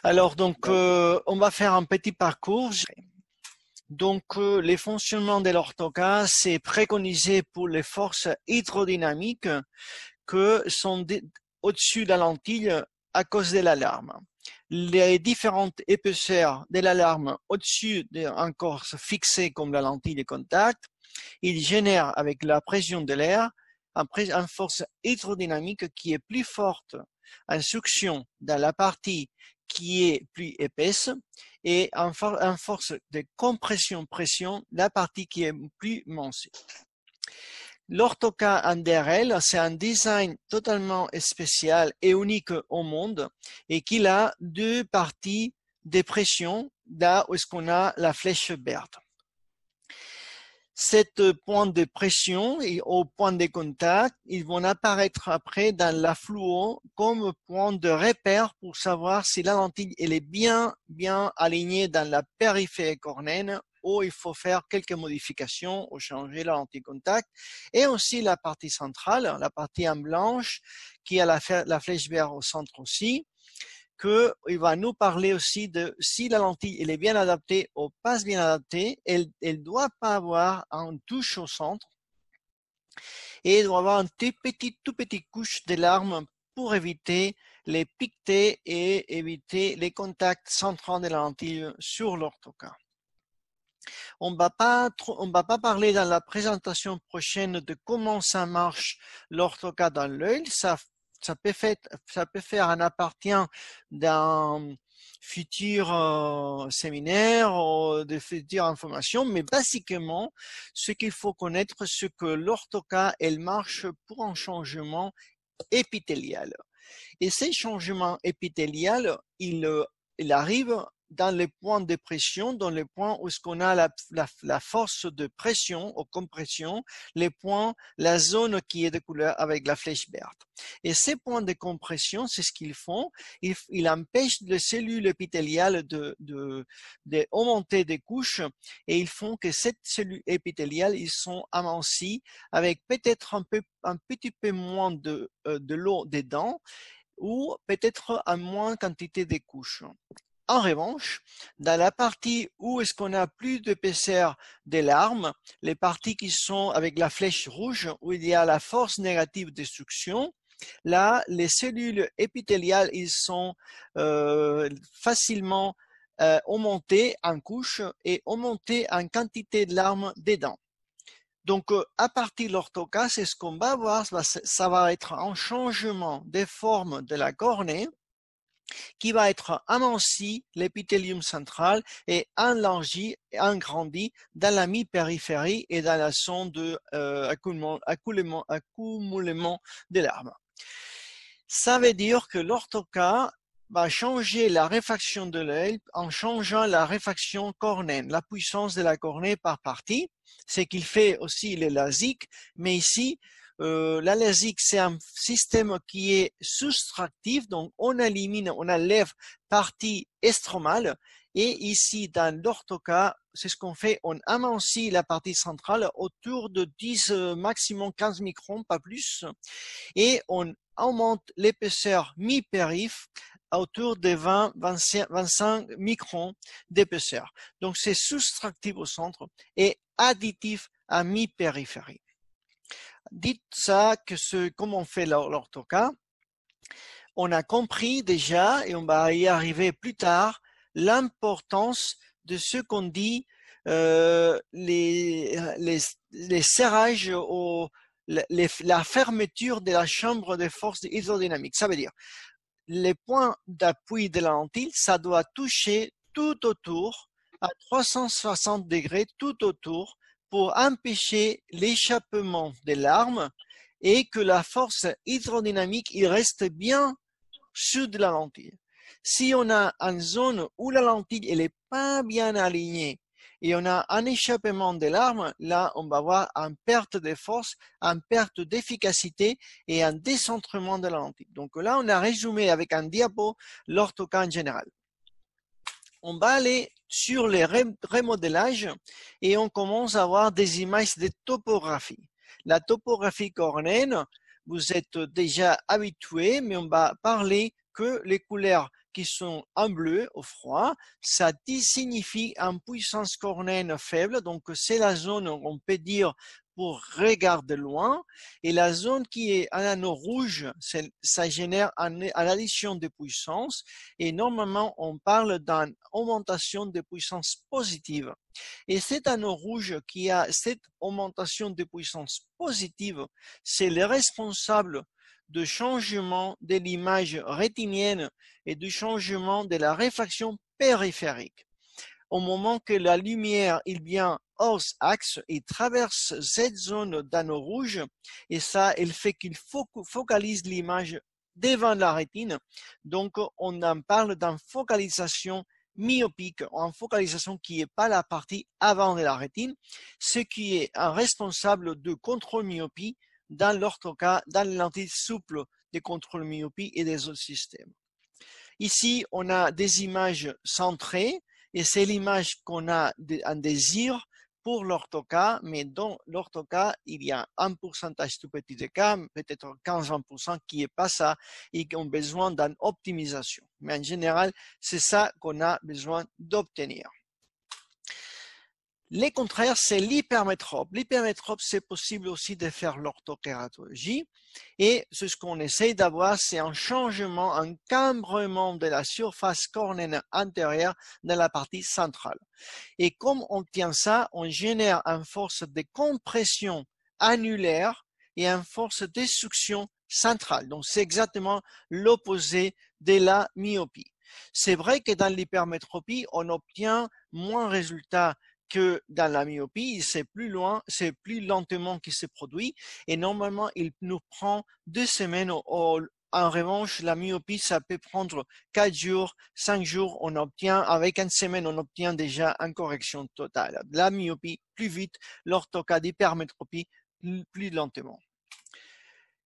Alors, donc, on va faire un petit parcours. Donc, les fonctionnements de l'orthoca, c'est préconisé pour les forces hydrodynamiques que sont au-dessus de la lentille à cause de l'alarme. Les différentes épaisseurs de l'alarme au-dessus d'un corps fixé comme la lentille de contact, ils génèrent avec la pression de l'air une force hydrodynamique qui est plus forte en succion dans la partie qui est plus épaisse et en force de compression-pression la partie qui est plus mince. L'orthoca en DRL, c'est un design totalement spécial et unique au monde et qu'il a deux parties de pression là où est-ce qu'on a la flèche verte. Cette point de pression et au point de contact, ils vont apparaître après dans la fluo comme point de repère pour savoir si la lentille elle est bien alignée dans la périphérie cornéenne ou il faut faire quelques modifications ou changer la lentille contact. Et aussi la partie centrale, la partie en blanche qui a la flèche verte au centre aussi, qu'il va nous parler aussi de si la lentille elle est bien adaptée ou pas bien adaptée, elle doit pas avoir une touche au centre et elle doit avoir une tout petite couche de larmes pour éviter les piquetés et éviter les contacts centraux de la lentille sur l'orthoca. On va pas parler dans la présentation prochaine de comment ça marche l'orthoca dans l'œil. Ça peut faire un appartient d'un futur séminaire ou de futures informations, mais basiquement, ce qu'il faut connaître, c'est que l'orthoca, elle marche pour un changement épithélial. Et ces changements épithéliales, il arrive dans les points de pression, dans les points où on a la force de pression ou compression, les points, la zone qui est de couleur avec la flèche verte. Et ces points de compression, c'est ce qu'ils font. Ils empêchent les cellules épithéliales de augmenter des couches et ils font que cette cellule épithéliale, ils sont amincis avec peut-être un petit peu moins de l'eau dedans ou peut-être à moins quantité de couches. En revanche, dans la partie où est-ce qu'on a plus d'épaisseur des larmes, les parties qui sont avec la flèche rouge, où il y a la force négative de succion, là, les cellules épithéliales, ils sont facilement augmentées en couches et augmentées en quantité de larmes dedans. Donc, à partir de l'orthoca, c'est ce qu'on va voir, ça va être un changement des formes de la cornée qui va être aminci l'épithélium central et élargi et agrandi dans la mi-périphérie et dans la zone de accumulement des larmes. Ça veut dire que l'orthoca va changer la réfraction de l'œil en changeant la réfraction cornéenne, la puissance de la cornée par partie. C'est qu'il fait aussi les LASIK, mais ici, la LASIK, c'est un système qui est soustractif, donc on élimine, on enlève partie estromale, et ici, dans l'orthoca, c'est ce qu'on fait, on amincit la partie centrale autour de 10, maximum 15 microns, pas plus, et on augmente l'épaisseur mi-périph' autour de 20-25 microns d'épaisseur. Donc, c'est soustractif au centre et additif à mi-périphérie. Dites ça comment on fait l'orthoca. On a compris déjà, et on va y arriver plus tard, l'importance de ce qu'on dit les serrages la fermeture de la chambre de force hydrodynamique. Ça veut dire, les points d'appui de la lentille, ça doit toucher tout autour, à 360 degrés tout autour, pour empêcher l'échappement des larmes et que la force hydrodynamique il reste bien sur de la lentille. Si on a une zone où la lentille elle est pas bien alignée et on a un échappement des larmes, là on va avoir une perte de force, une perte d'efficacité et un décentrement de la lentille. Donc là on a résumé avec un diapo l'orthoca en général. On va aller sur les remodélages et on commence à avoir des images de topographie. La topographie cornéenne, vous êtes déjà habitués, mais on va parler que les couleurs qui sont en bleu au froid, ça signifie une puissance cornéenne faible. Donc, c'est la zone, on peut dire, pour regarder loin. Et la zone qui est en anneau rouge, ça génère une addition de puissance. Et normalement, on parle d'une augmentation de puissance positive. Et cet anneau rouge qui a cette augmentation de puissance positive, c'est le responsable de changement de l'image rétinienne et du changement de la réfraction périphérique. Au moment que la lumière il vient hors axe, il traverse cette zone d'anneau rouge et ça, il fait qu'il focalise l'image devant la rétine. Donc, on en parle d'une focalisation myopique, en focalisation qui n'est pas la partie avant de la rétine, ce qui est un responsable de contrôle myopie dans l'orthoca, dans les lentilles souples de contrôle myopie et des autres systèmes. Ici, on a des images centrées et c'est l'image qu'on a un désir pour l'orthoca, mais dans l'orthoca, il y a un pourcentage tout petit de cas, peut-être 15-20% qui n'est pas ça et qui ont besoin d'une optimisation. Mais en général, c'est ça qu'on a besoin d'obtenir. Les contraires, c'est l'hypermétrope. L'hypermétrope, c'est possible aussi de faire l'orthokératologie. Et ce qu'on essaye d'avoir, c'est un changement, un cambrement de la surface cornéenne antérieure dans la partie centrale. Et comme on obtient ça, on génère une force de compression annulaire et une force de succion centrale. Donc, c'est exactement l'opposé de la myopie. C'est vrai que dans l'hypermétropie, on obtient moins de résultats que dans la myopie, c'est plus loin, c'est plus lentement qu'il se produit et normalement, il nous prend 2 semaines. En revanche, la myopie, ça peut prendre 4 jours, 5 jours, on obtient, avec une semaine, on obtient déjà une correction totale. La myopie, plus vite, l'orthoca d'hypermétropie, plus lentement.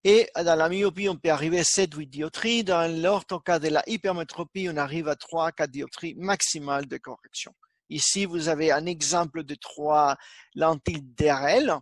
Et dans la myopie, on peut arriver à 7-8 dioptries. Dans l'orthoca de la hypermétropie, on arrive à 3-4 dioptries maximales de correction. Ici, vous avez un exemple de 3 lentilles DRL.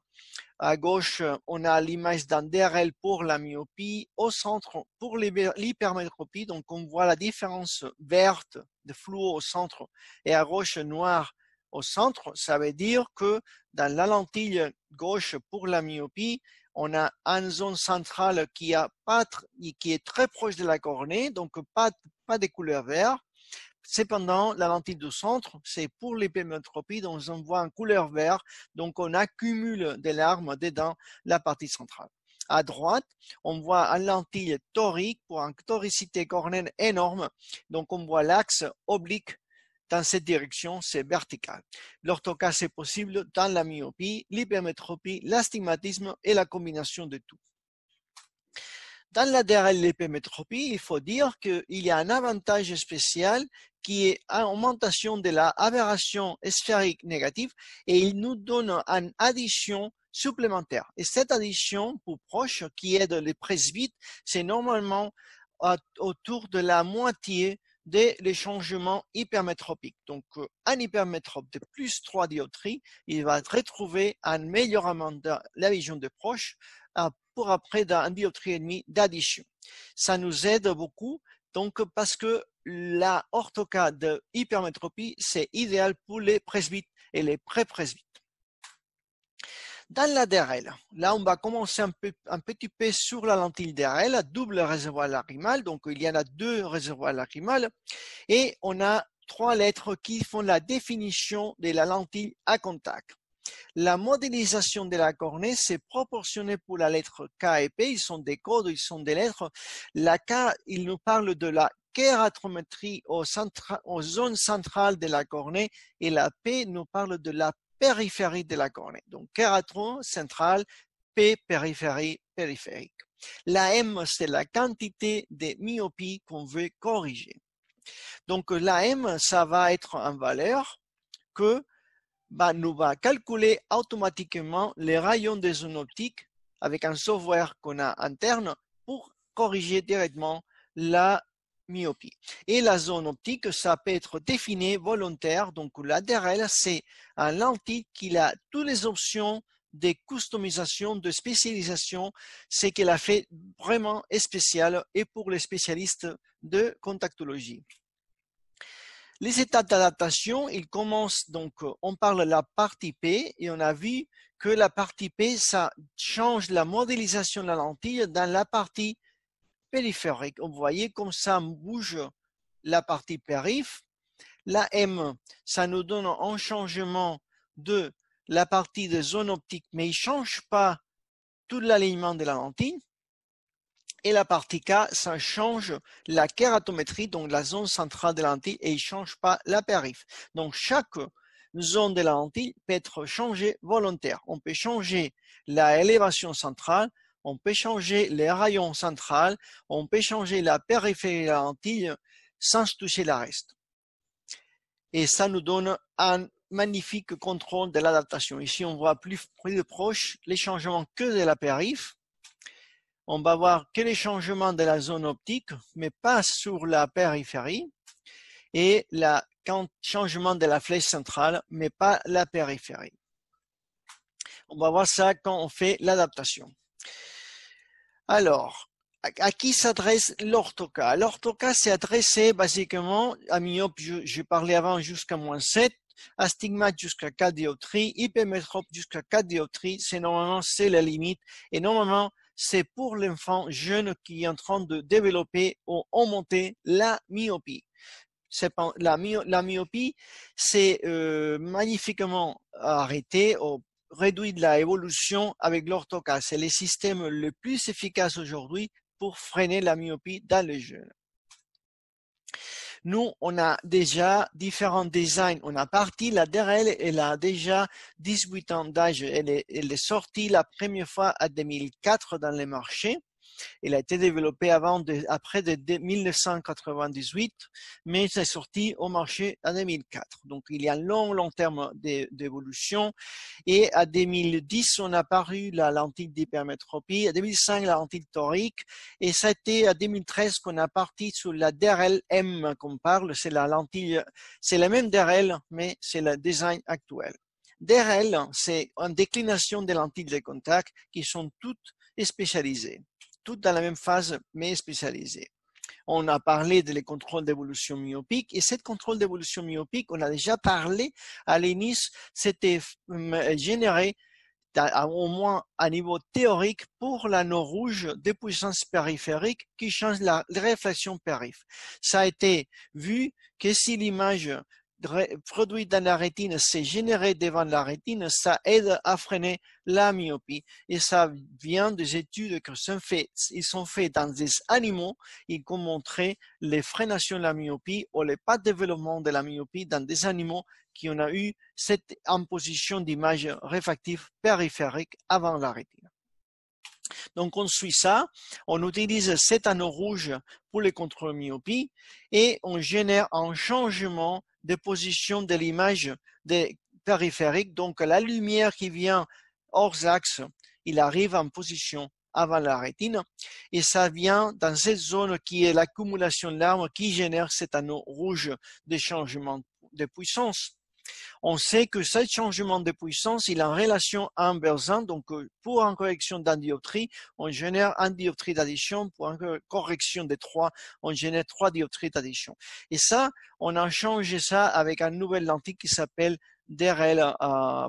À gauche, on a l'image d'un DRL pour la myopie. Au centre, pour l'hypermétropie, donc on voit la différence verte de fluo au centre et à gauche noir au centre. Ça veut dire que dans la lentille gauche pour la myopie, on a une zone centrale qui est très proche de la cornée, donc pas de couleur verte. Cependant, la lentille du centre, c'est pour l'hypermétropie, donc on voit en couleur vert, donc on accumule des larmes dedans la partie centrale. À droite, on voit une lentille torique pour une toricité cornéenne énorme, donc on voit l'axe oblique dans cette direction, c'est vertical. L'orthoca, c'est possible dans la myopie, l'hypermétropie, l'astigmatisme et la combination de tout. Dans la DRL l'hypermétropie, il faut dire qu'il y a un avantage spécial qui est une augmentation de la aberration sphérique négative et il nous donne une addition supplémentaire. Et cette addition pour proche qui aide les presbytes, c'est normalement autour de la moitié des changements hypermétropiques. Donc, un hypermétrope de plus 3 dioptries, il va retrouver un amélioration de la vision de proche pour après d'un dioptrie et demi d'addition. Ça nous aide beaucoup, donc parce que la orthoca de hypermétropie, c'est idéal pour les presbytes et les pré-presbytes. Dans la DRL, là on va commencer un petit peu sur la lentille DRL, double réservoir lacrymal, donc il y en a 2 réservoirs lacrymales et on a 3 lettres qui font la définition de la lentille à contact. La modélisation de la cornée, c'est proportionné pour la lettre K et P, ils sont des codes, ils sont des lettres. La K, il nous parle de la kératométrie aux zones centrales de la cornée et la P nous parle de la périphérie de la cornée. Donc, kératron central, P périphérie périphérique. La M, c'est la quantité de myopie qu'on veut corriger. Donc, la M, ça va être une valeur que nous va calculer automatiquement les rayons des zones optiques avec un software qu'on a interne pour corriger directement la myopie. Et la zone optique, ça peut être défini volontaire. Donc, la DRL, c'est un lentille qui a toutes les options des customisations, de spécialisation, c'est qu'elle a fait vraiment spécial et pour les spécialistes de contactologie. Les étapes d'adaptation, ils commencent donc, on parle de la partie P et on a vu que la partie P, ça change la modélisation de la lentille dans la partie périphérique. Vous voyez comme ça bouge la partie périph'. La M, ça nous donne un changement de la partie de zone optique, mais il ne change pas tout l'alignement de la lentille. Et la partie K, ça change la kératométrie, donc la zone centrale de la lentille, et il ne change pas la périph'. Donc, chaque zone de la lentille peut être changée volontaire. On peut changer la élévation centrale, on peut changer les rayons centrales, on peut changer la périphérie de la lentille sans toucher la reste. Et ça nous donne un magnifique contrôle de l'adaptation. Ici, on voit plus de proche les changements que de la périph'. On va voir que les changements de la zone optique, mais pas sur la périphérie, et le changement de la flèche centrale, mais pas la périphérie. On va voir ça quand on fait l'adaptation. Alors, à qui s'adresse l'orthoca? L'orthoca s'est adressé basiquement à myope, je parlais avant jusqu'à -7, astigmate jusqu'à 4 dioptries, hypermétrope jusqu'à 4 dioptries, c'est la limite, et normalement, c'est pour l'enfant jeune qui est en train de développer ou augmenter la myopie. La myopie, c'est magnifiquement arrêté ou réduit de la évolution avec l'orthoca. C'est le système le plus efficace aujourd'hui pour freiner la myopie dans les jeunes. Nous, on a déjà différents designs. On a parti, la DRL, elle a déjà 18 ans d'âge. Elle est sortie la première fois en 2004 dans les marchés. Elle a été développée après de 1998, mais c'est sorti au marché en 2004. Donc, il y a un long terme d'évolution. Et en 2010, on a paru la lentille d'hypermétropie. En 2005, la lentille torique. Et ça a été en 2013 qu'on a parti sur la DRL-M qu'on parle. C'est la lentille, c'est la même DRL, mais c'est le design actuel. DRL, c'est une déclination des lentilles de contact qui sont toutes spécialisées. Toutes dans la même phase, mais spécialisées. On a parlé des contrôles d'évolution myopique, et cette contrôle d'évolution myopique, on a déjà parlé à l'INIS, c'était généré au moins à niveau théorique pour l'anneau rouge de puissance périphérique qui change la réflexion périph'. Ça a été vu que si l'image produit dans la rétine s'est généré devant la rétine, ça aide à freiner la myopie. Et ça vient des études qui sont faites. Ils sont faits dans des animaux. Ils ont montré les freinations de la myopie ou le pas de développement de la myopie dans des animaux qui ont eu cette imposition d'image réfractive périphérique avant la rétine. Donc, on suit ça, on utilise cet anneau rouge pour les contrôles myopie et on génère un changement de position de l'image périphérique. Donc, la lumière qui vient hors axe, il arrive en position avant la rétine et ça vient dans cette zone qui est l'accumulation de larmes qui génère cet anneau rouge de changement de puissance. On sait que ce changement de puissance, il est en relation inversante. Donc, pour une correction d'un dioptrie, on génère un dioptrie d'addition. Pour une correction de 3, on génère 3 dioptries d'addition. Et ça, on a changé ça avec une nouvelle lentille qui s'appelle DRL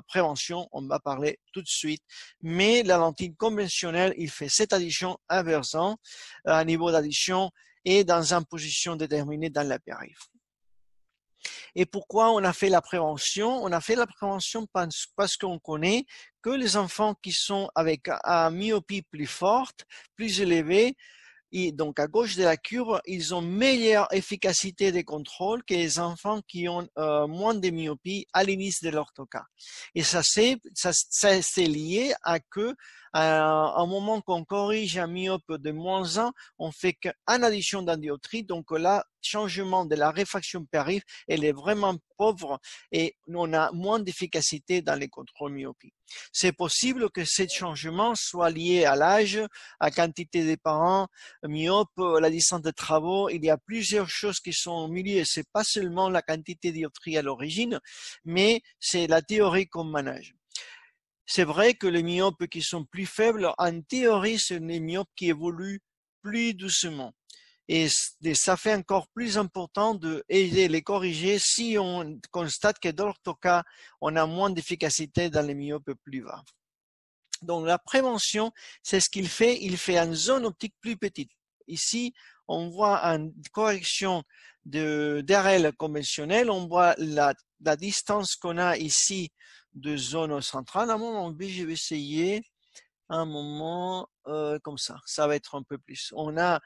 prévention. On va parler tout de suite. Mais la lentille conventionnelle, il fait cette addition inversante à niveau d'addition et dans une position déterminée dans la périphérie. Et pourquoi on a fait la prévention? On a fait la prévention parce qu'on connaît que les enfants qui sont avec une myopie plus forte, plus élevée, et donc à gauche de la courbe, ils ont meilleure efficacité de contrôle que les enfants qui ont moins de myopie à l'initiative de l'orthoca. Et ça c'est lié à que à un moment qu'on corrige un myope de -1, on fait qu'une addition d'un dioptrie, donc là, changement de la réfraction périph', elle est vraiment pauvre et on a moins d'efficacité dans les contrôles myopie. C'est possible que ce changement soit lié à l'âge, à la quantité des parents myopes, la distance de travaux. Il y a plusieurs choses qui sont au milieu. C'est pas seulement la quantité de dioptrie à l'origine, mais c'est la théorie qu'on manage. C'est vrai que les myopes qui sont plus faibles, en théorie, ce sont les myopes qui évoluent plus doucement. Et ça fait encore plus important d'aider les corriger si on constate que dans d'autres cas, on a moins d'efficacité dans les myopes plus bas. Donc la prévention, c'est ce qu'il fait. Il fait une zone optique plus petite. Ici, on voit une correction d'RL conventionnelle. On voit la distance qu'on a ici de zone centrale. À un moment B, je vais essayer un moment comme ça va être un peu plus. On a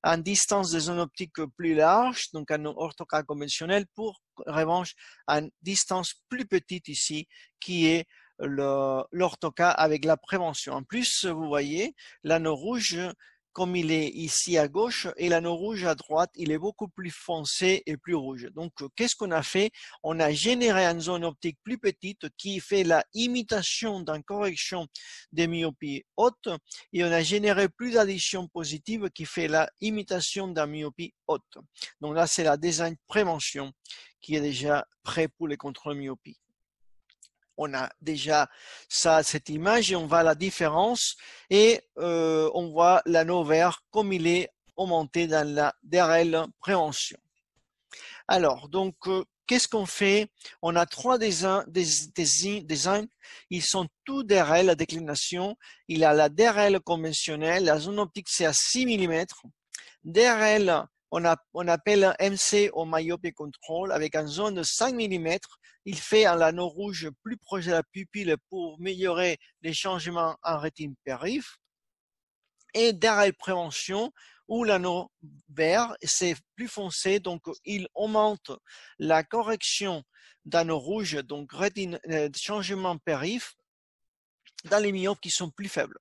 une distance de zone optique plus large, donc un orthocale conventionnel, pour en revanche une distance plus petite ici, qui est l'orthocale avec la prévention. En plus, vous voyez, l'anneau rouge, comme il est ici à gauche, et l'anneau rouge à droite, il est beaucoup plus foncé et plus rouge. Donc, qu'est-ce qu'on a fait? On a généré une zone optique plus petite qui fait la imitation d'une correction des myopies hautes, et on a généré plus d'addition positive qui fait la imitation d'une myopie haute. Donc là, c'est la design prévention qui est déjà prêt pour les contrôles myopie. On a déjà cette image et on voit la différence et on voit l'anneau vert comme il est augmenté dans la DRL prévention. Alors, donc, qu'est-ce qu'on fait? On a trois designs. Ils sont tous DRL, la déclination. Il y a la DRL conventionnelle. La zone optique, c'est à 6 mm. DRL, on appelle MC au myopie control avec une zone de 5 mm. Il fait un anneau rouge plus proche de la pupille pour améliorer les changements en rétine périph'. Et DRL prévention, où l'anneau vert, c'est plus foncé, donc il augmente la correction d'anneau rouge, donc rétine, changement périph', dans les myopes qui sont plus faibles.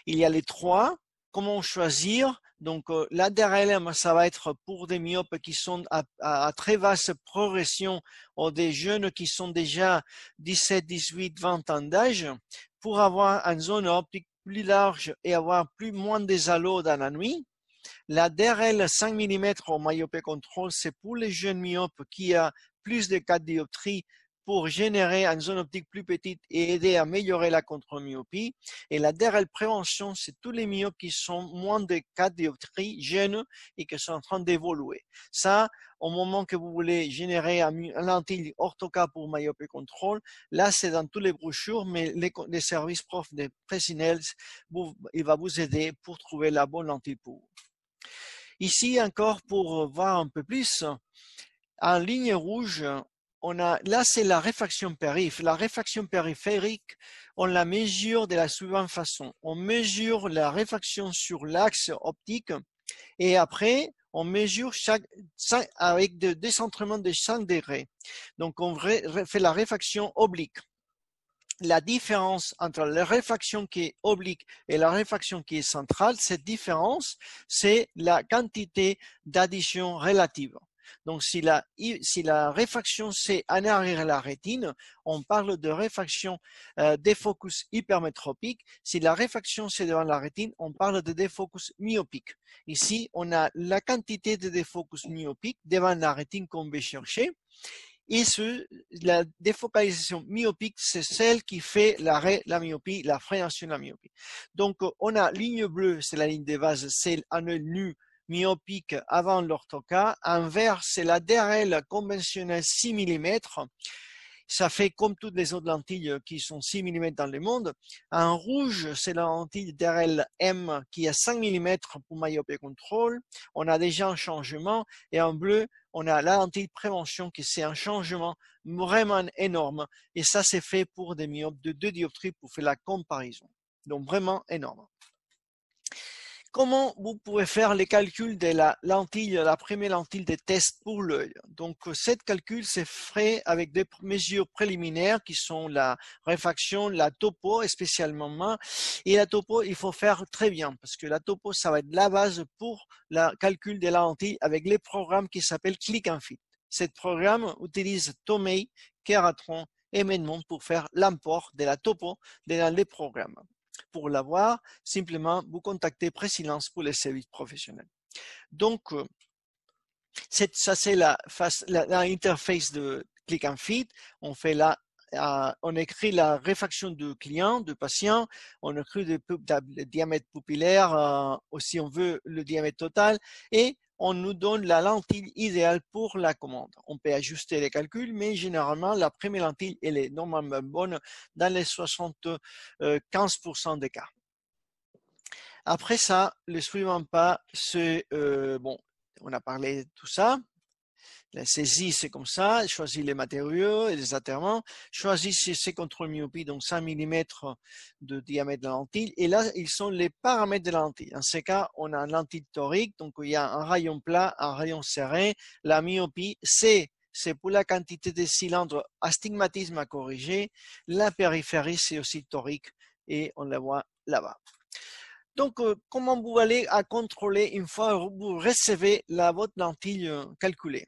Il y a les trois. Comment choisir? Donc, la DRL, ça va être pour des myopes qui sont à très vaste progression ou des jeunes qui sont déjà 17, 18, 20 ans d'âge pour avoir une zone optique plus large et avoir moins des halos dans la nuit. La DRL 5 mm au myopie control, c'est pour les jeunes myopes qui ont plus de 4 dioptries pour générer une zone optique plus petite et aider à améliorer la contre-myopie. Et la DRL prévention, c'est tous les myopes qui sont moins de 4 dioptries, jeunes et qui sont en train d'évoluer. Ça, au moment que vous voulez générer une lentille orthocale pour myopie control, là, c'est dans toutes les brochures, mais les services profs de Presinels, il va vous aider pour trouver la bonne lentille pour vous. Ici, encore pour voir un peu plus, en ligne rouge, là, c'est la réfraction périph'. La réfraction périphérique, on la mesure de la suivante façon. On mesure la réfraction sur l'axe optique et après, on mesure avec des décentrements de 5 degrés. Donc, on fait la réfraction oblique. La différence entre la réfraction qui est oblique et la réfraction qui est centrale, cette différence, c'est la quantité d'addition relative. Donc, si la réfraction c'est en arrière la rétine, on parle de réfraction défocus hypermétropique. Si la réfraction c'est devant la rétine, on parle de défocus myopique. Ici, on a la quantité de défocus myopique devant la rétine qu'on veut chercher. Et la défocalisation myopique, c'est celle qui fait la myopie, la frénation de la myopie. Donc, on a ligne bleue, c'est la ligne de base, c'est un œil nu myopique avant l'orthocale. En vert, c'est la DRL conventionnelle 6 mm. Ça fait comme toutes les autres lentilles qui sont 6 mm dans le monde. En rouge, c'est la lentille DRL M qui a 5 mm pour myopie contrôle. On a déjà un changement. Et en bleu, on a la lentille prévention qui c'est un changement vraiment énorme. Et ça, c'est fait pour des myopes de 2 dioptries pour faire la comparaison. Donc, vraiment énorme. Comment vous pouvez faire les calculs de la lentille, la première lentille de test pour l'œil? Donc, cette calcul c'est fait avec des mesures préliminaires qui sont la réfraction, la topo spécialement. Et la topo, il faut faire très bien parce que la topo, ça va être la base pour le calcul de la lentille avec les programmes qui s'appellent Click and Fit. Ce programme utilise Tomei, Keratron et Medmont pour faire l'import de la topo dans les programmes. Pour l'avoir, simplement vous contactez Presilence pour les services professionnels. Donc, ça c'est l'interface de Click and Fit. On fait la on écrit la réfraction du client, du patient, on écrit le diamètre pupillaire, si on veut le diamètre total, et on nous donne la lentille idéale pour la commande. On peut ajuster les calculs, mais généralement, la première lentille, elle est normalement bonne dans les 75% des cas. Après ça, le suivant pas, c'est, bon, on a parlé de tout ça. La saisie, c'est comme ça. Choisis les matériaux et les atterrements. Choisis ces contrôles myopie, donc 5 mm de diamètre de la lentille. Et là, ils sont les paramètres de la lentille. En ce cas, on a une lentille torique, donc il y a un rayon plat, un rayon serré. La myopie, c'est pour la quantité de cylindres astigmatisme à corriger. La périphérie, c'est aussi torique et on la voit là-bas. Donc, comment vous allez à contrôler une fois que vous recevez votre lentille calculée?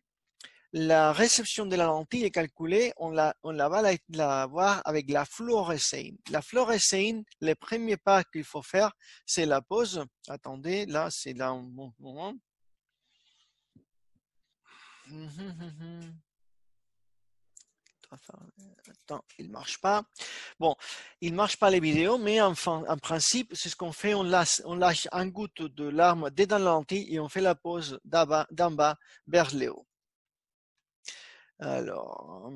La réception de la lentille est calculée, on va la voir avec la fluoresceine. La fluoresceine, le premier pas qu'il faut faire, c'est la pose. Attendez, là, c'est là un bon moment. Attends, il ne marche pas. Bon, il ne marche pas les vidéos, mais enfin, en principe, c'est ce qu'on fait. On lâche un goutte de larme dedans la lentille et on fait la pose d'en bas vers le haut. Alors,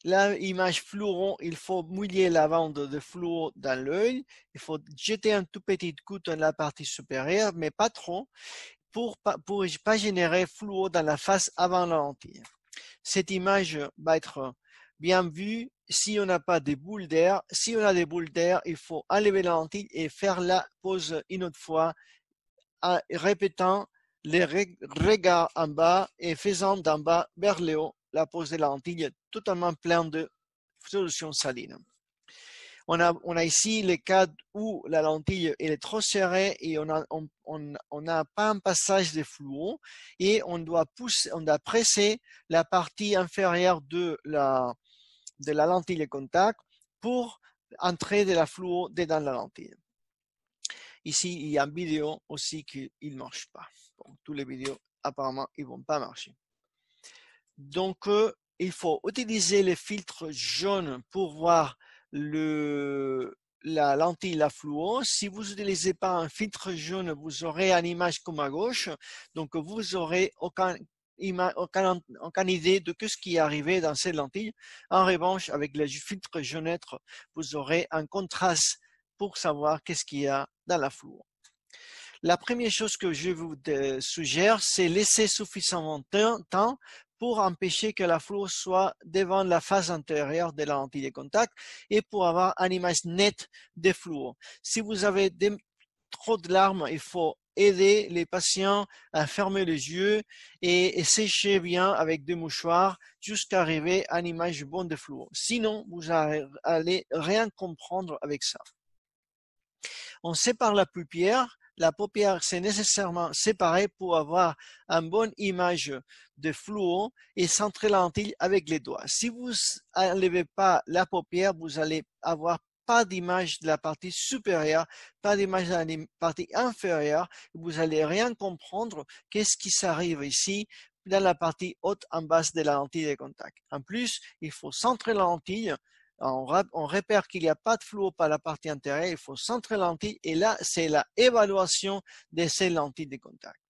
l'image fluoron, il faut mouiller la bande de fluo dans l'œil. Il faut jeter un tout petit goutte dans la partie supérieure, mais pas trop, pour pas générer fluo dans la face avant la lentille. Cette image va être bien vue si on n'a pas de boules d'air. Si on a des boules d'air, il faut enlever la lentille et faire la pose une autre fois, en répétant les regards en bas et faisant d'en bas vers le haut la pose de la lentille totalement pleine de solution saline. On a ici les cas où la lentille est trop serrée et on n'a pas un passage de fluo et on doit presser la partie inférieure de la lentille de contact pour entrer de la fluo dedans la lentille. Ici, il y a une vidéo aussi qui ne marche pas. Bon, toutes les vidéos, apparemment, ils ne vont pas marcher. Donc, il faut utiliser les filtres jaunes pour voir la lentille, la fluo. Si vous n'utilisez pas un filtre jaune, vous aurez une image comme à gauche. Donc, vous n'aurez aucune idée de ce qui est arrivé dans cette lentille. En revanche, avec le filtre jaunâtre, vous aurez un contraste pour savoir qu'est-ce qu'il y a dans la fluo. La première chose que je vous suggère, c'est laisser suffisamment de temps pour empêcher que la fluo soit devant la face antérieure de la lentille de contact et pour avoir une image nette de fluo. Si vous avez trop de larmes, il faut aider les patients à fermer les yeux et sécher bien avec des mouchoirs jusqu'à arriver à une image bonne de fluo. Sinon, vous allez rien comprendre avec ça. On sépare la paupière. La paupière, c'est nécessairement séparé pour avoir une bonne image de fluo et centrer la lentille avec les doigts. Si vous n'enlevez pas la paupière, vous allez avoir pas d'image de la partie supérieure, pas d'image de la partie inférieure. Vous allez rien comprendre qu'est-ce qui s'arrive ici dans la partie haute en bas de la lentille de contact. En plus, il faut centrer la lentille. On repère qu'il n'y a pas de fluo par la partie antérieure, il faut centrer la lentille et là, c'est l'évaluation de ces lentilles de contact.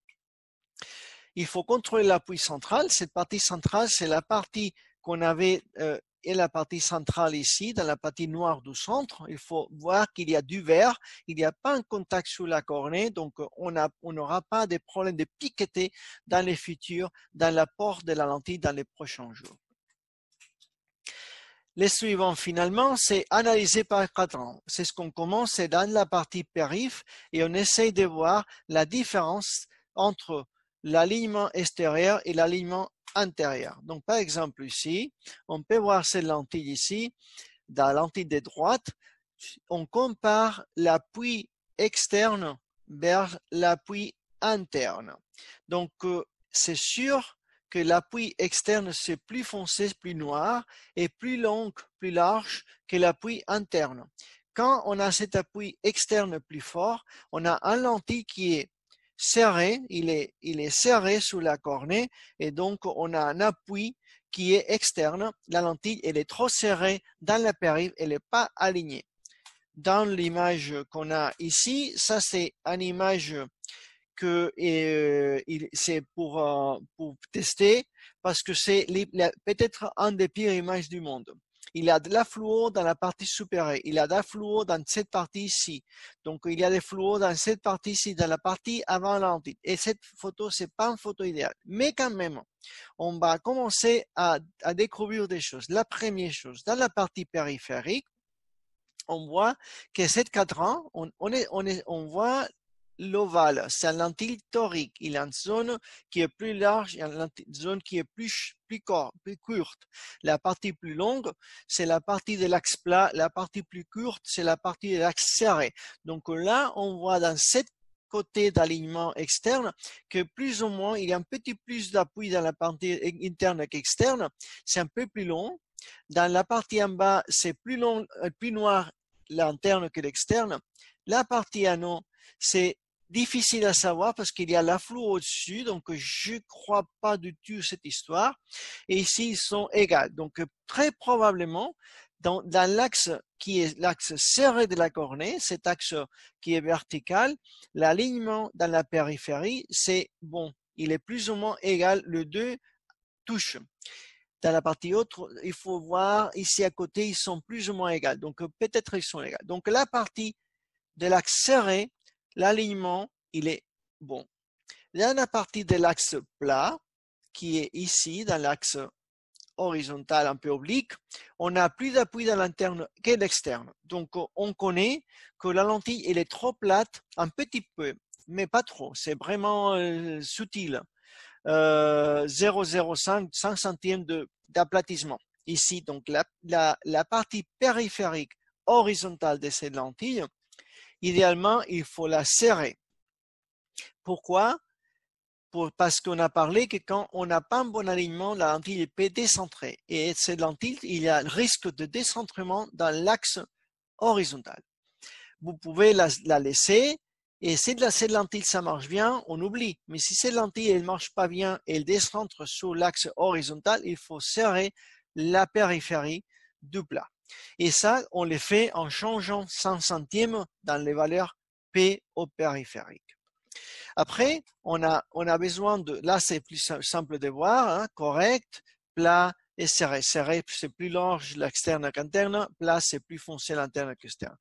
Il faut contrôler l'appui central. Cette partie centrale, c'est la partie qu'on avait et la partie centrale ici, dans la partie noire du centre. Il faut voir qu'il y a du vert, il n'y a pas un contact sur la cornée, donc on n'aura pas de problème de piqueté dans les futurs, dans la porte de la lentille dans les prochains jours. Les suivants, finalement, c'est analyser par quadrant. C'est ce qu'on commence, c'est dans la partie périph' et on essaye de voir la différence entre l'alignement extérieur et l'alignement intérieur. Donc, par exemple, ici, on peut voir cette lentille ici, dans la lentille de droite, on compare l'appui externe vers l'appui interne. Donc, c'est sûr que l'appui externe, c'est plus foncé, plus noir et plus long, plus large que l'appui interne. Quand on a cet appui externe plus fort, on a un lentille qui est serré, il est serré sous la cornée et donc on a un appui qui est externe. La lentille, elle est trop serrée dans la périve, elle n'est pas alignée. Dans l'image qu'on a ici, ça c'est une image que c'est pour tester parce que c'est peut-être une des pires images du monde. Il y a de la fluo dans la partie supérieure, il y a de la fluo dans cette partie ici. Donc il y a des fluos dans cette partie ici, dans la partie avant la lentille. Et cette photo, c'est pas une photo idéale. Mais quand même, on va commencer à découvrir des choses. La première chose, dans la partie périphérique, on voit que cette cadran, on voit l'ovale, c'est une lentille torique. Il y a une zone qui est plus large et une zone qui est plus courte. La partie plus longue, c'est la partie de l'axe plat. La partie plus courte, c'est la partie de l'axe serré. Donc là, on voit dans cette côté d'alignement externe que plus ou moins, il y a un petit plus d'appui dans la partie interne qu'externe. C'est un peu plus long. Dans la partie en bas, c'est plus long, plus noir l'interne que l'externe. La partie anneau, c'est difficile à savoir parce qu'il y a la flou au-dessus, donc je ne crois pas du tout cette histoire. Et ici, ils sont égaux. Donc, très probablement, dans l'axe qui est l'axe serré de la cornée, cet axe qui est vertical, l'alignement dans la périphérie, c'est bon. Il est plus ou moins égal, le 2 touche. Dans la partie autre, il faut voir ici à côté, ils sont plus ou moins égaux. Donc, peut-être ils sont égaux. Donc, la partie de l'axe serré, l'alignement, il est bon. Dans la partie de l'axe plat, qui est ici, dans l'axe horizontal un peu oblique, on a plus d'appui dans l'interne que l'externe. Donc, on connaît que la lentille, elle est trop plate, un petit peu, mais pas trop. C'est vraiment subtil. 0,05 5 centièmes d'aplatissement. Ici, donc, la partie périphérique horizontale de cette lentille, idéalement, il faut la serrer. Pourquoi? Parce qu'on a parlé que quand on n'a pas un bon alignement, la lentille peut décentrer. Et cette lentille, il y a un risque de décentrement dans l'axe horizontal. Vous pouvez la laisser, et si cette lentille, ça marche bien, on oublie. Mais si cette lentille, elle ne marche pas bien et elle décentre sur l'axe horizontal, il faut serrer la périphérie du plat. Et ça, on le fait en changeant 100 centièmes dans les valeurs P au périphérique. Après, on a besoin de, là c'est plus simple de voir, hein, correct, plat et serré. Serré, c'est plus large l'externe qu'interne, plat, c'est plus foncé l'interne qu'externe.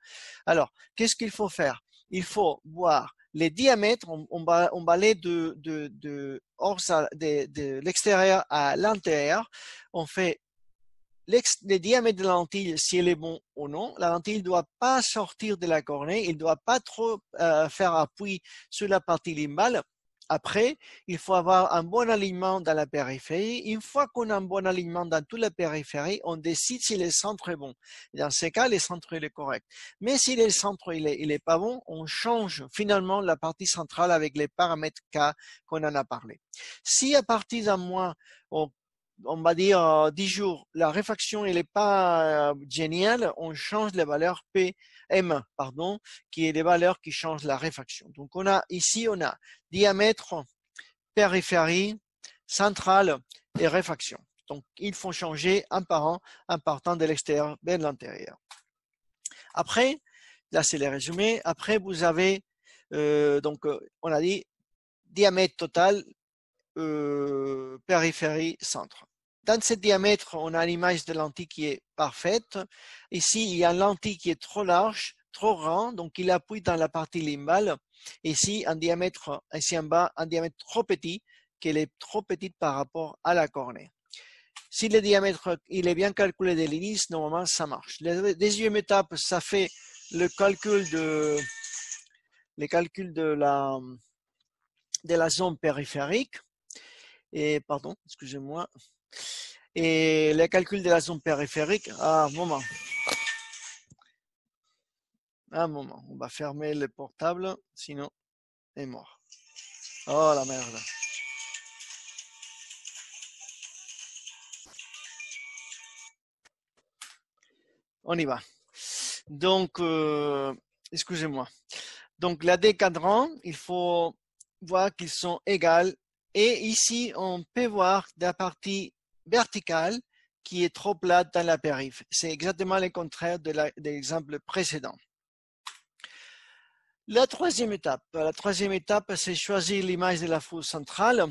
Alors, qu'est-ce qu'il faut faire? Il faut voir les diamètres, on va aller de l'extérieur à l'intérieur, on fait le diamètre de la lentille, si elle est bon ou non. La lentille ne doit pas sortir de la cornée, il ne doit pas trop faire appui sur la partie limbale. Après, il faut avoir un bon alignement dans la périphérie. Une fois qu'on a un bon alignement dans toute la périphérie, on décide si le centre est bon. Dans ces cas, le centre il est correct. Mais si le centre il est pas bon, on change finalement la partie centrale avec les paramètres K qu'on en a parlé. Si à partir d'un mois, on va dire 10 jours, la réfraction elle n'est pas géniale, on change les valeurs PM, pardon, qui est les valeurs qui changent la réfraction. Donc on a ici, on a diamètre, périphérie, centrale et réfraction. Donc il faut changer un par un, en partant de l'extérieur vers l'intérieur. Après, là c'est le résumé. Après vous avez, on a dit diamètre total, périphérie, centre. Dans ce diamètre, on a l'image de lentille qui est parfaite. Ici, il y a une lentille qui est trop large, trop grand, donc il appuie dans la partie limbale. Ici, un diamètre, ici en bas, un diamètre trop petit, qu'elle est trop petite par rapport à la cornée. Si le diamètre il est bien calculé dès l'inice, normalement ça marche. La deuxième étape, ça fait le calcul de la zone périphérique. Et pardon, excusez-moi. Et le calcul de la zone périphérique, un moment, on va fermer le portable, sinon il est mort. Oh la merde. On y va. Donc, excusez-moi. Donc, la décadrant, il faut voit qu'ils sont égales. Et ici, on peut voir la partie verticale qui est trop plate dans la périph'. C'est exactement le contraire de l'exemple précédent. La troisième étape, c'est choisir l'image de la foule centrale.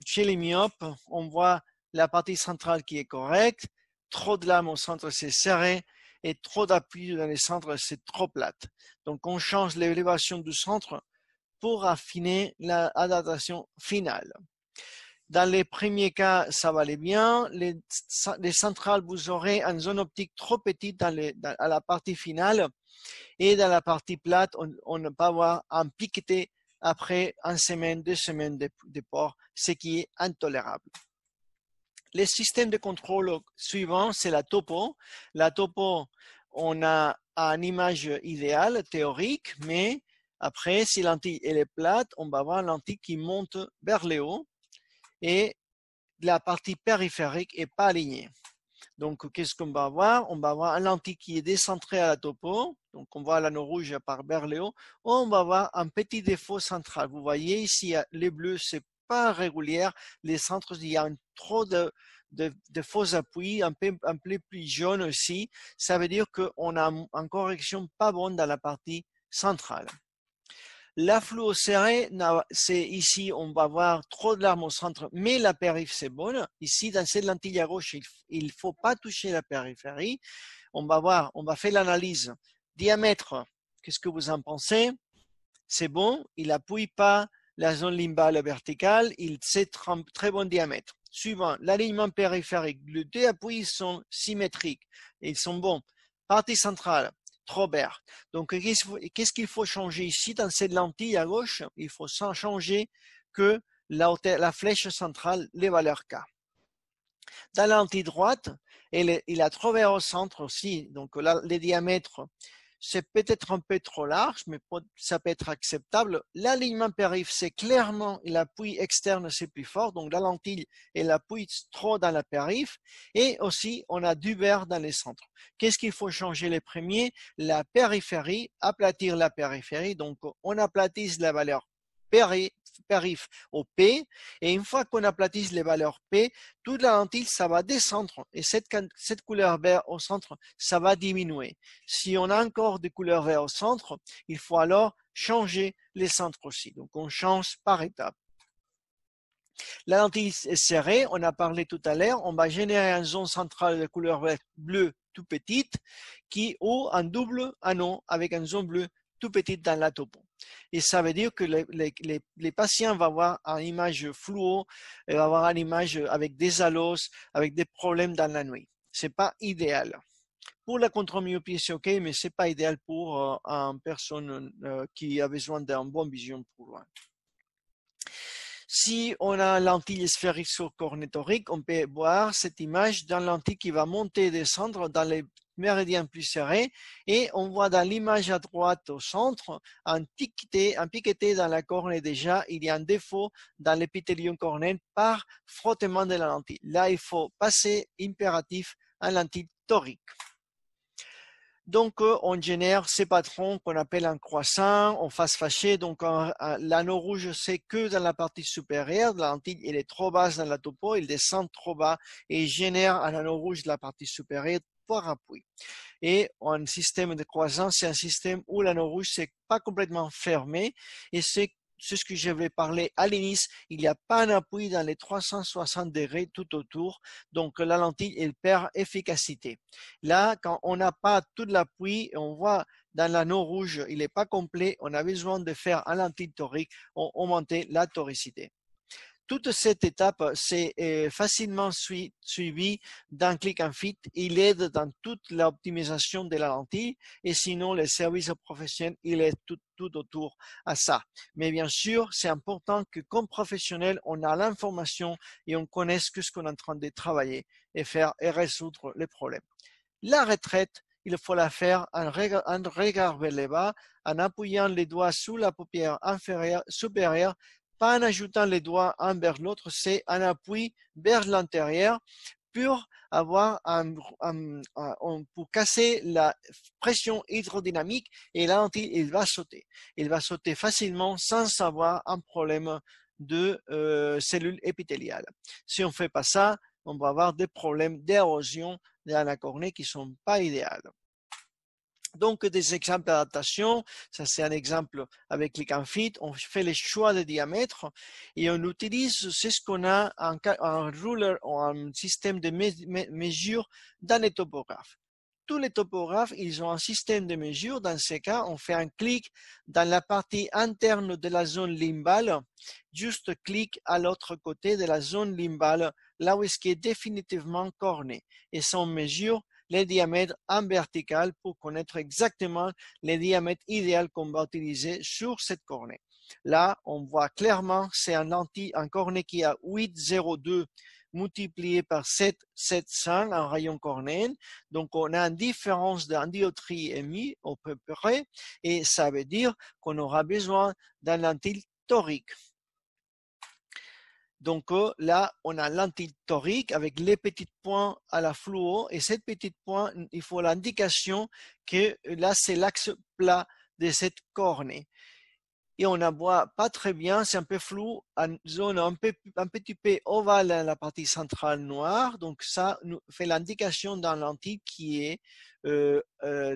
Chez les myopes, on voit la partie centrale qui est correcte. Trop de lame au centre, c'est serré. Et trop d'appui dans les centres, c'est trop plate. Donc, on change l'élévation du centre pour affiner l'adaptation finale. Dans les premiers cas, ça va aller bien. Les centrales, vous aurez une zone optique trop petite à la partie finale. Et dans la partie plate, on ne peut avoir un piqueté après une semaine, 2 semaines de port, ce qui est intolérable. Le système de contrôle suivant, c'est la topo. La topo, on a une image idéale, théorique, mais après, si la lentille elle est plate, on va avoir une lentille qui monte vers le haut et la partie périphérique n'est pas alignée. Donc, qu'est-ce qu'on va avoir? On va avoir une lentille qui est décentrée à la topo. Donc, on voit l'anneau rouge par vers le haut. On va avoir un petit défaut central. Vous voyez ici, les bleus, c'est pas régulière. Les centres, il y a trop de faux appuis, un peu plus jaune aussi. Ça veut dire qu'on a une correction pas bonne dans la partie centrale. La fluo serrée, c'est ici, on va voir trop de larmes au centre, mais la périphérie, c'est bonne. Ici, dans cette lentille à gauche, il ne faut pas toucher la périphérie. On va faire l'analyse. Diamètre, qu'est-ce que vous en pensez? C'est bon, il n'appuie pas la zone limbale verticale, c'est un très bon diamètre. Suivant, l'alignement périphérique, les deux appuis sont symétriques, ils sont bons. Partie centrale, trop vert. Donc, qu'est-ce qu'il faut changer ici dans cette lentille à gauche? Il faut changer que la flèche centrale, les valeurs K. Dans la lentille droite, il a trop vert au centre aussi. Donc, là, les diamètres, c'est peut-être un peu trop large, mais ça peut être acceptable. L'alignement périph', c'est clairement l'appui externe, c'est plus fort. Donc, la lentille, elle appuie trop dans la périph'. Et aussi, on a du vert dans les centres. Qu'est-ce qu'il faut changer les premiers? La périphérie, aplatir la périphérie. Donc, on aplatisse la valeur périph' au P, et une fois qu'on aplatisse les valeurs P, toute la lentille, ça va descendre, et cette couleur vert au centre, ça va diminuer. Si on a encore des couleurs vert au centre, il faut alors changer les centres aussi. Donc, on change par étapes. La lentille est serrée, on a parlé tout à l'heure, on va générer une zone centrale de couleur bleue tout petite, ou un double anneau avec une zone bleue tout petite dans la topo. Et ça veut dire que les patients vont avoir une image fluo, vont avoir une image avec des halos, avec des problèmes dans la nuit. C'est pas idéal. Pour la contre-myopie, c'est OK, mais c'est pas idéal pour une personne qui a besoin d'une bonne vision pour loin. Si on a une lentille sphérique sur cornée torique, on peut voir cette image dans lentille qui va monter et descendre dans les méridiens plus serrés, et on voit dans l'image à droite au centre un piqueté dans la cornée. Déjà, il y a un défaut dans l'épithélium cornéen par frottement de la lentille. Là, il faut passer impératif à lentille torique. Donc, on génère ces patrons qu'on appelle un croissant, en face fâchée. Donc, l'anneau rouge, c'est que dans la partie supérieure. La lentille, elle est trop basse dans la topo, il descend trop bas et génère un anneau rouge de la partie supérieure par appui. Et un système de croissant, c'est un système où l'anneau rouge, c'est pas complètement fermé, et c'est ce que je vais parler à l'inice. Il n'y a pas un appui dans les 360 degrés tout autour, donc la lentille, elle perd efficacité. Là, quand on n'a pas tout l'appui, on voit dans l'anneau rouge, il n'est pas complet, on a besoin de faire un lentille torique, augmenter la toricité. Toute cette étape, c'est facilement suivie d'un click and fit. Il aide dans toute l'optimisation de la lentille, et sinon, le service professionnel, il est tout autour à ça. Mais bien sûr, c'est important que comme professionnel, on a l'information et on connaisse ce qu'on est en train de travailler et faire et résoudre les problèmes. La retraite, il faut la faire en regard vers le bas, en appuyant les doigts sous la paupière inférieure, supérieure, pas en ajoutant les doigts un vers l'autre, c'est un appui vers l'intérieur pour pour casser la pression hydrodynamique et la lentille, il va sauter. Il va sauter facilement sans avoir un problème de cellules épithéliales. Si on ne fait pas ça, on va avoir des problèmes d'érosion dans la cornée qui ne sont pas idéales. Donc, des exemples d'adaptation, ça c'est un exemple avec les Camfit, on fait les choix de diamètre et on utilise, c'est ce qu'on a un ruler ou un système de mesure dans les topographes. Tous les topographes, ils ont un système de mesure. Dans ce cas, on fait un clic dans la partie interne de la zone limbale, juste clic à l'autre côté de la zone limbale, là où est-ce qui est définitivement corné. Et ça, on mesure les diamètres en vertical pour connaître exactement les diamètres idéaux qu'on va utiliser sur cette cornée. Là, on voit clairement, c'est un cornée qui a 8,02 multiplié par 7,700 en rayon cornéen. Donc, on a une différence en dioptrie émise au peu près et ça veut dire qu'on aura besoin d'un lentille torique. Donc là, on a lentille torique avec les petits points à la fluo et ces petits points, il faut l'indication que là, c'est l'axe plat de cette cornée. Et on ne voit pas très bien, c'est un peu flou, en zone un petit peu ovale dans la partie centrale noire. Donc ça nous fait l'indication d'un lentille qui est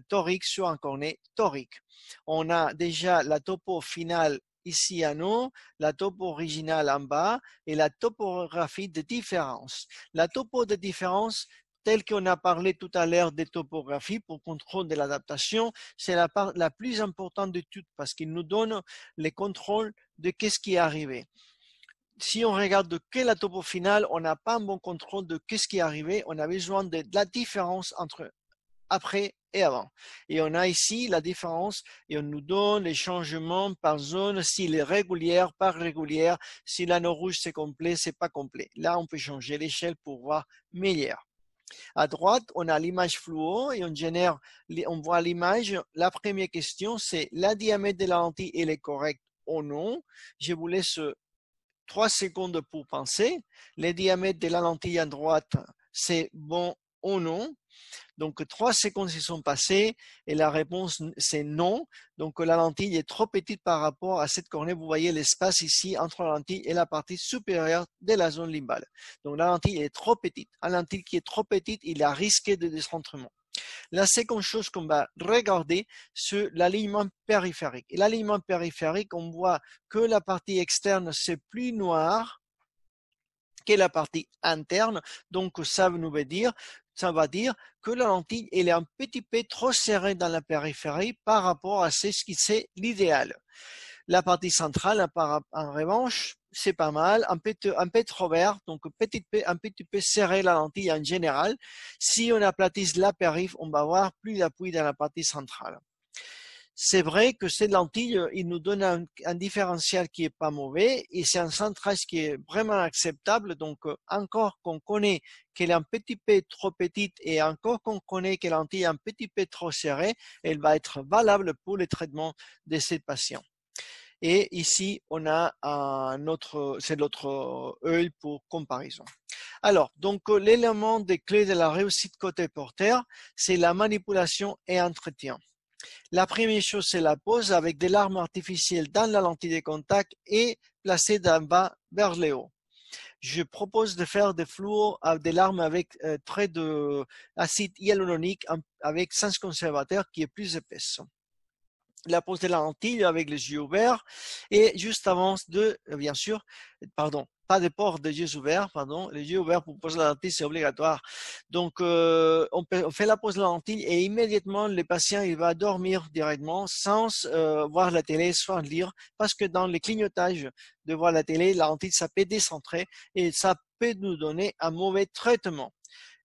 torique sur un cornet torique. On a déjà la topo finale ici en haut, la topo originale en bas et la topographie de différence. La topo de différence, telle qu'on a parlé tout à l'heure des topographies pour contrôle de l'adaptation, c'est la part la plus importante de toutes parce qu'il nous donne les contrôles de qu'est-ce qui est arrivé. Si on regarde que la topo finale, on n'a pas un bon contrôle de qu'est-ce qui est arrivé. On a besoin de la différence entre après et avant. Et on a ici la différence et on nous donne les changements par zone, s'il est régulière, pas régulière, si l'anneau rouge c'est complet, c'est pas complet. Là, on peut changer l'échelle pour voir meilleur. À droite, on a l'image fluo et on voit l'image. La première question, c'est la diamètre de la lentille, elle est correcte ou non? Je vous laisse 3 secondes pour penser. Les diamètres de la lentille à droite, c'est bon ou non? Donc, 3 secondes se sont passées et la réponse, c'est non. Donc, la lentille est trop petite par rapport à cette cornée. Vous voyez l'espace ici entre la lentille et la partie supérieure de la zone limbale. Donc, la lentille est trop petite. Un lentille qui est trop petite, il a risqué de décentrement. La seconde chose qu'on va regarder, c'est l'alignement périphérique. Et l'alignement périphérique, on voit que la partie externe, c'est plus noir que la partie interne. Donc, ça va dire que la lentille elle est un petit peu trop serrée dans la périphérie par rapport à ce qui c'est l'idéal. La partie centrale, en revanche, c'est pas mal, un peu trop vert, donc un petit peu serré la lentille en général. Si on aplatisse la périph', on va avoir plus d'appui dans la partie centrale. C'est vrai que cette lentille, il nous donne un différentiel qui est pas mauvais et c'est un centrage qui est vraiment acceptable. Donc, encore qu'on connaît qu'elle est un petit peu trop petite et encore qu'on connaît que la lentille est un petit peu trop serrée, elle va être valable pour le traitement de ces patients. Et ici, on a c'est l'autre œil pour comparaison. Alors, donc, l'élément des clés de la réussite côté porteur, c'est la manipulation et entretien. La première chose, c'est la pose avec des larmes artificielles dans la lentille de contact et placées d'en bas vers le haut. Je propose de faire des fluos, des larmes avec trait d'acide hyaluronique avec sens conservateur qui est plus épaisse. La pose de la lentille avec les yeux ouverts et juste avant bien sûr, pas de port de yeux ouverts, les yeux ouverts pour poser la lentille, c'est obligatoire. Donc, on fait la pose de la lentille et immédiatement, le patient, il va dormir directement sans voir la télé, sans lire, parce que dans les clignotages de voir la télé, la lentille, ça peut décentrer et ça peut nous donner un mauvais traitement.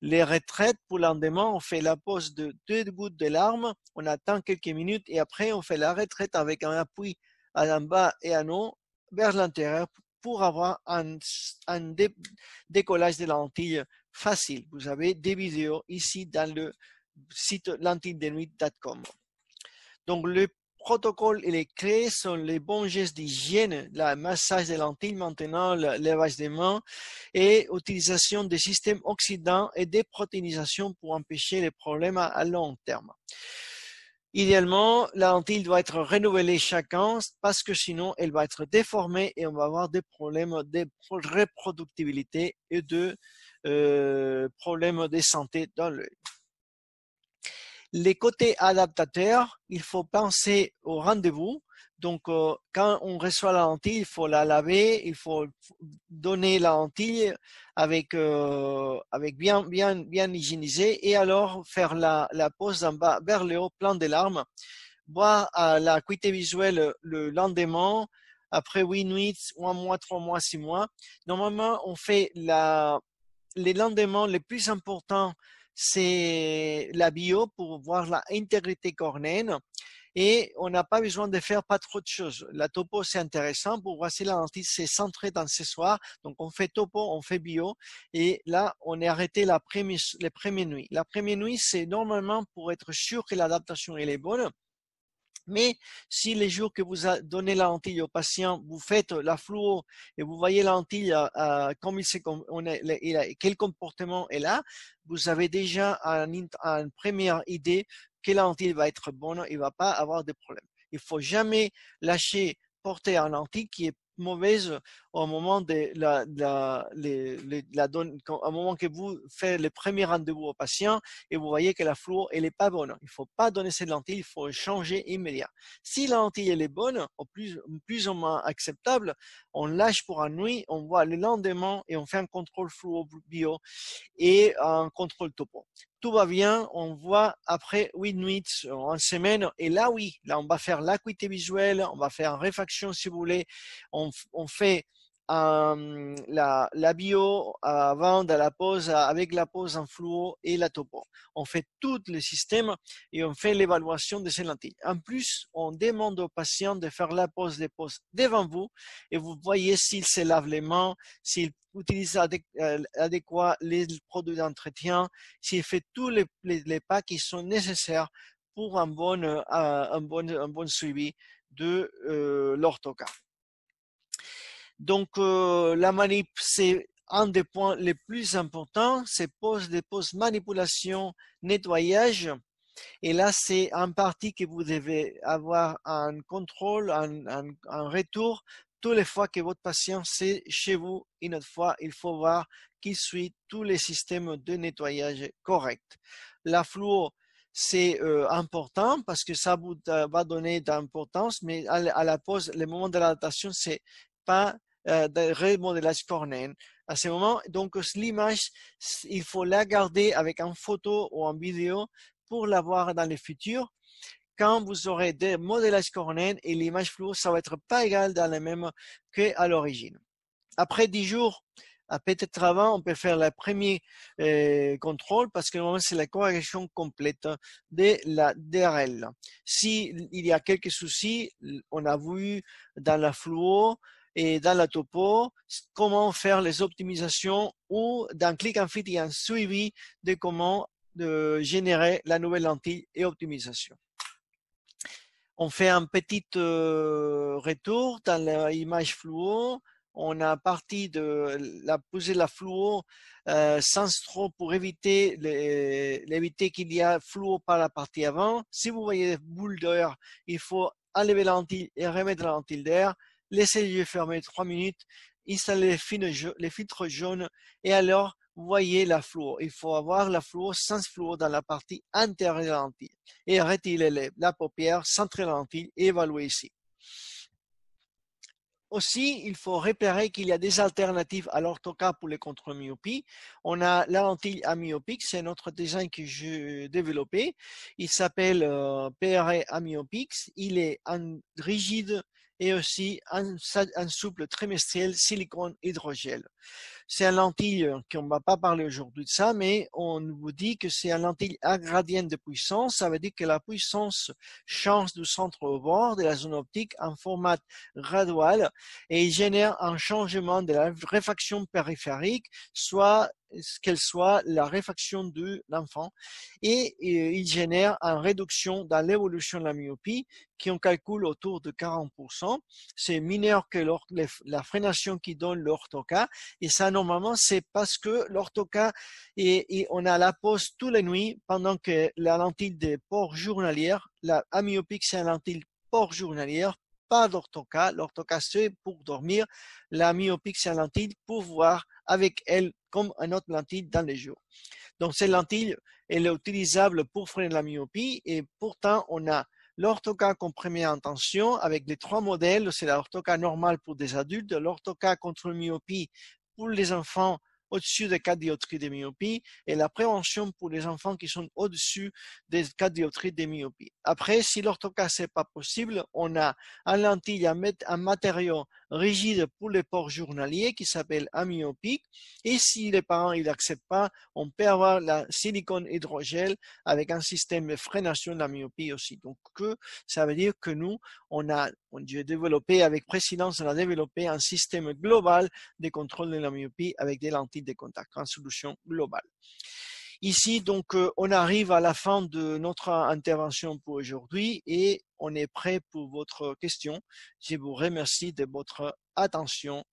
Les retraites, pour le lendemain, on fait la pose de 2 gouttes de larmes, on attend quelques minutes et après, on fait la retraite avec un appui à en bas et en haut vers l'intérieur pour avoir un décollage de la lentille facile. Vous avez des vidéos ici dans le site lentilledenuit.com. Donc, protocole et les clés sont les bons gestes d'hygiène, le massage des lentilles maintenant, le lavage des mains et utilisation des systèmes oxydants et des protéinisation pour empêcher les problèmes à long terme. Idéalement, la lentille doit être renouvelée chaque an parce que sinon elle va être déformée et on va avoir des problèmes de reproductibilité et de problèmes de santé dans l'œil. Les côtés adaptateurs, il faut penser au rendez-vous. Donc, quand on reçoit la lentille, il faut la laver, il faut donner la lentille avec bien hygiénisé et alors faire la pose en bas vers le haut, plein de larmes. Boire la acuité visuelle le lendemain, après 8 nuits, 1 mois, 3 mois, 6 mois. Normalement, on fait les lendemains les plus importants, c'est la bio pour voir l'intégrité cornéenne et on n'a pas besoin de faire pas trop de choses. La topo, c'est intéressant pour voir si la lentille s'est centrée dans ce soir. Donc, on fait topo, on fait bio et là, on est arrêté les premières nuits. La première nuit, c'est normalement pour être sûr que l'adaptation elle est bonne. Mais si les jours que vous donnez la lentille au patient, vous faites la fluo et vous voyez la lentille comme quel comportement est là, vous avez déjà une première idée que la lentille va être bonne et ne va pas avoir de problème. Il ne faut jamais lâcher porter une lentille qui est mauvaise au moment au moment que vous faites le premier rendez-vous au patient et vous voyez que la fluo elle est pas bonne. Il faut pas donner cette lentille, il faut changer immédiat. Si la lentille elle est bonne, ou plus ou moins acceptable, on lâche pour une nuit, on voit le lendemain et on fait un contrôle fluo bio et un contrôle topo. Tout va bien, on voit après 8 nuits en semaine, et là oui, là on va faire l'acuité visuelle, on va faire une réfaction si vous voulez, on fait la bio avant de la pose avec la pose en fluo et la topo. On fait tout le système et on fait l'évaluation de ces lentilles. En plus, on demande aux patients de faire la pose des poses devant vous et vous voyez s'ils se lavent les mains, s'ils utilisent adéquat les produits d'entretien, s'il fait tous les pas qui sont nécessaires pour un bon suivi de l'orthoca. Donc, la manip, c'est un des points les plus importants, c'est des poses manipulation, nettoyage. Et là, c'est en partie que vous devez avoir un contrôle, un retour toutes les fois que votre patient c'est chez vous. Une autre fois, il faut voir qu'il suit tous les systèmes de nettoyage corrects. La fluo, c'est important parce que ça vous va donner d'importance, mais à la pause, le moment de l'adaptation, c'est pas de remodelage cornéen. À ce moment, donc l'image, il faut la garder avec une photo ou en vidéo pour la voir dans le futur. Quand vous aurez des modélages cornéens et l'image floue, ça va être pas égal dans le même qu'à l'origine. Après 10 jours, peut-être avant, on peut faire le premier contrôle parce que normalement c'est la correction complète de la DRL. S'il y a quelques soucis, on a vu dans la fluo et dans la topo comment faire les optimisations ou dans Click and Fit il y a un suivi de comment générer la nouvelle lentille et optimisation. On fait un petit retour dans l'image fluo. On a parti de poser la fluo sans trop pour éviter qu'il y a fluo par la partie avant. Si vous voyez boule d'air, il faut enlever la lentille et remettre la lentille d'air. Laissez les yeux fermés 3 minutes, installer les filtres jaunes et alors vous voyez la fluo. Il faut avoir la fluo sans fluo dans la partie antérieure de la lentille et retirer la paupière, centrer la lentille et évaluer ici. Aussi, il faut repérer qu'il y a des alternatives à l'orthoca pour les contrôles myopie. On a la lentille amyopique, c'est notre design que j'ai développé. Il s'appelle PRA Amyopix. Il est rigide et aussi un souple trimestriel silicone hydrogel. C'est une lentille qu'on ne va pas parler aujourd'hui de ça, mais on vous dit que c'est une lentille à gradient de puissance. Ça veut dire que la puissance change du centre au bord de la zone optique en format gradual et il génère un changement de la réfraction périphérique, soit quelle soit la réfraction de l'enfant et il génère une réduction dans l'évolution de la myopie qui on calcule autour de 40%. C'est mineur que la freination qui donne l'orthoca et ça normalement c'est parce que l'orthoca et on a la pause tous les nuits pendant que la lentille de port journalière, la amyopique c'est une lentille port journalière, pas d'orthoca. L'orthoca c'est pour dormir, la myopique c'est une lentille pour voir avec elle comme une autre lentille dans les jours. Donc cette lentille, elle est utilisable pour freiner la myopie et pourtant on a l'orthoca comme première intention avec les trois modèles, c'est l'orthoca normale pour des adultes, l'orthoca contre la myopie pour les enfants au-dessus des 4 dioptries de myopie et la prévention pour les enfants qui sont au-dessus des 4 dioptries de myopie. Après, si l'orthoca c'est pas possible, on a un lentille, un matériau rigide pour les ports journaliers qui s'appelle amyopique et si les parents ils n'acceptent pas, on peut avoir la silicone hydrogel avec un système de freination de la myopie aussi. Donc, ça veut dire que nous, on a développé avec précédence, on a développé un système global de contrôle de la myopie avec des lentilles de contact, en solution globale. Ici, donc, on arrive à la fin de notre intervention pour aujourd'hui et on est prêt pour votre question. Je vous remercie de votre attention.